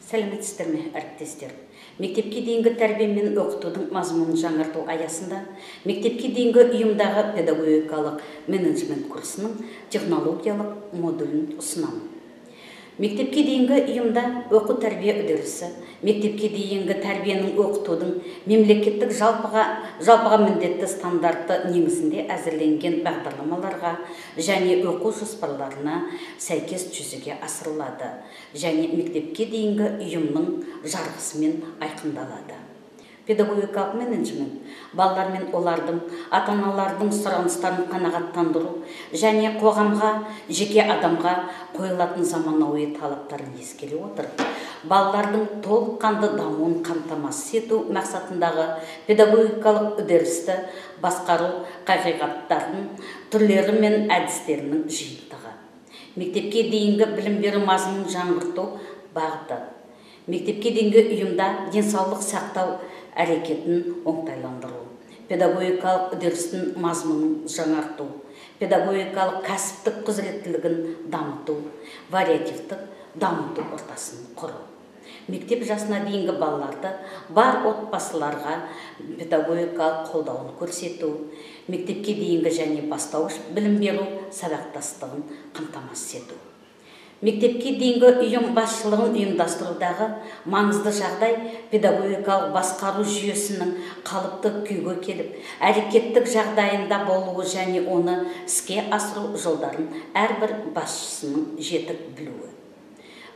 Сәлеметсіздер ме, әріптестер? Мектепке дейінгі тәрбие мен оқытудың мазмұнын жаңарту аясында мектепке дейінгі ұйымдағы педагогикалық менеджмент курсының технологиялық модулін ұсынамын. Мектепке дейінгі ұйымда оқу тәрбие үдерісі, мектепке дейінгі тәрбиенің оқытудың мемлекеттік жалпыға міндетті стандарты негізінде әзірленген бағдарламаларға және оқу жоспарларына сәйкес жүзеге асырылады және мектепке дейінгі ұйымның жарғысымен айқындалады. Педагогикалық менеджмент балалар мен олардың ата-аналардың сұраныстарын қанағаттандыру және қоғамға, жеке адамға қойылатын заманауи талаптарын ескере отырып, балалардың толыққанды дамуын қамтамасыз ету мақсатындағы педагогикалық үдерісті басқару қағидаттарының түрлері мен әдістерінің жиынтығы. Мектепке дейінгі білім беру мазмұнын жаңғырту бағыты. Мектепке дейінгі ұйымда денсаулық сақтау әрекетін оңтайландыру, педагогикалық үдерістің мазмұнын жаңарту, педагогикалық кәсіптік құзыреттілігін дамыту, вариативтік дамыту ортасын құру. Мектеп жасына дейінгі балаларды бар отбасыларға педагогикалық қолдауын көрсету, мектепке дейінгі және бастауыш білім беру сабақтастығын қамтамасыз ету. Мектепке дейінгі ұйым басшылығын ұйымдастырудағы маңызды жағдай педагогикалық басқару жүйесінің қалыпты күйге келіп, әрекеттік жағдайында болуы және оны іске асыру жолдарын әрбір басшысының жетік білуі.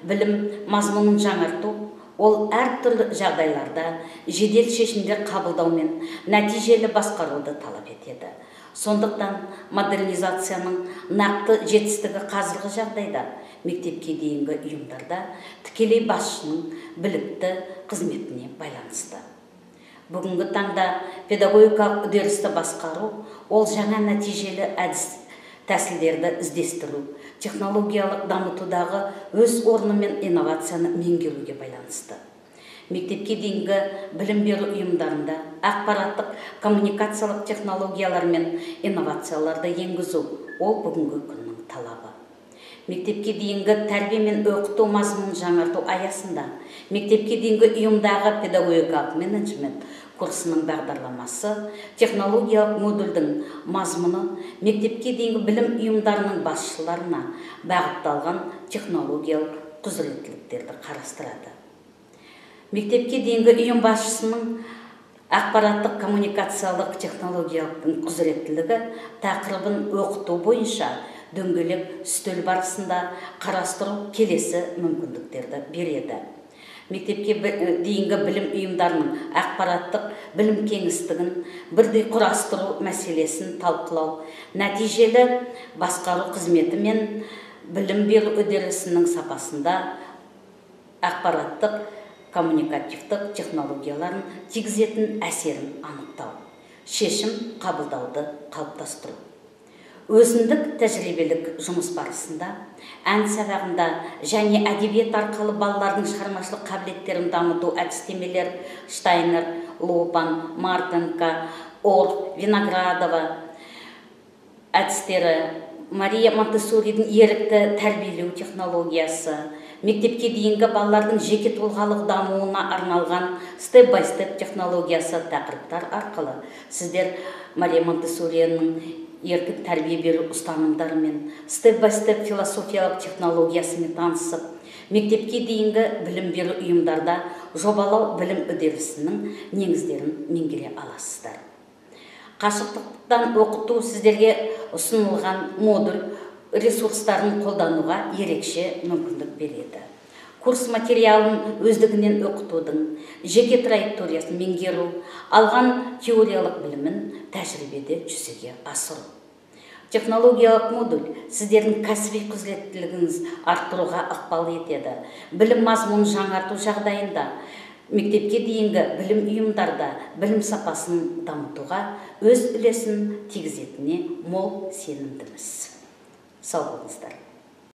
Білім мазмұнын жаңарту ол әртүрлі жағдайларда жедел шешімдер қабылдау мен нәтижелі басқаруды талап етеді. Сондықтан модернизацияның нақты жетістігі қазіргі жағдайда мектепке дейінгі ұйымдарда тікелей басшының білікті қызметіне байланысты. Бүгінгі таңда педагогикалық үдерісті басқару ол жаңа нәтижелі әдіс тәсілдерді іздестіру, технологиялық дамытудағы өз орны мен инновацияны меңгеруге байланысты. Мектепке дейінгі білім беру ұйымдарында ақпараттық коммуникациялық технологиялар мен инновацияларды енгізу ол бүгінгі күннің талабы. Мектепке дейінгі тәрбие мен оқыту мазмұнын жаңарту аясында мектепке дейінгі ұйымдағы педагогикалық менеджмент курсының бағдарламасы, технологиялық модульдің мазмұны мектепке дейінгі білім ұйымдарының басшыларына бағытталған технологиялық құзыреттіліктерді қарастырады. Мектепке дейінгі ұйым басшысының ақпараттық коммуникациялық технологиялық құзыреттілігі тақырыбын оқыту бойынша дөңгелек үстел барысында қарастыру келесі мүмкіндіктерді береді. Мектепке дейінгі білім ұйымдарының ақпараттық білім кеңістігін бірдей құрастыру мәселесін талқылау, нәтижелі басқару қызметі мен білім беру үдерісінің сапасында ақпараттық коммуникативтік технологияларын тигізетін әсерін анықтау, шешім қабылдауды қалыптастыру. Өзіндік тәжірибелік жұмыс барысында, ән сабағында және әдебиет арқылы балалардың шығармашылық қабілеттерін дамыту әдістемелер Штайнер, Лопан, Мартенко, Ор, Виноградова әдістері, Мария Монтессоридің ерікті тәрбиелеу технологиясы, мектепке дейінгі балалардың жеке тұлғалық дамуына арналған степ-бай-степ технологиясы тақырыптар арқылы сіздер Мария Монтессориның еркін тәрбие беру ұстанымдары мен степ-бай-степ философиялық технологиясымен танысып, мектепке дейінгі білім беру ұйымдарда жобалау білім үдерісінің негіздерін меңгере аласыздар. Қашықтықтан оқыту сіздерге ұсынылған модуль ресурстарын қолдануға ерекше мүмкіндік береді. Курс материалын өздігінен оқытудың жеке траекториясын меңгеру, алған теориялық білімін тәжірибеде жүзеге асыру. Технологиялық модуль сіздердің кәсіби құзыреттілігіңіз арттыруға ықпал етеді. Білім мазмұнын жаңарту жағдайында мектепке дейінгі білім ұйымдарда білім сапасын дамытуға өз үлесін тигізетініне мол сенімдіміз. Сау болыңыздар.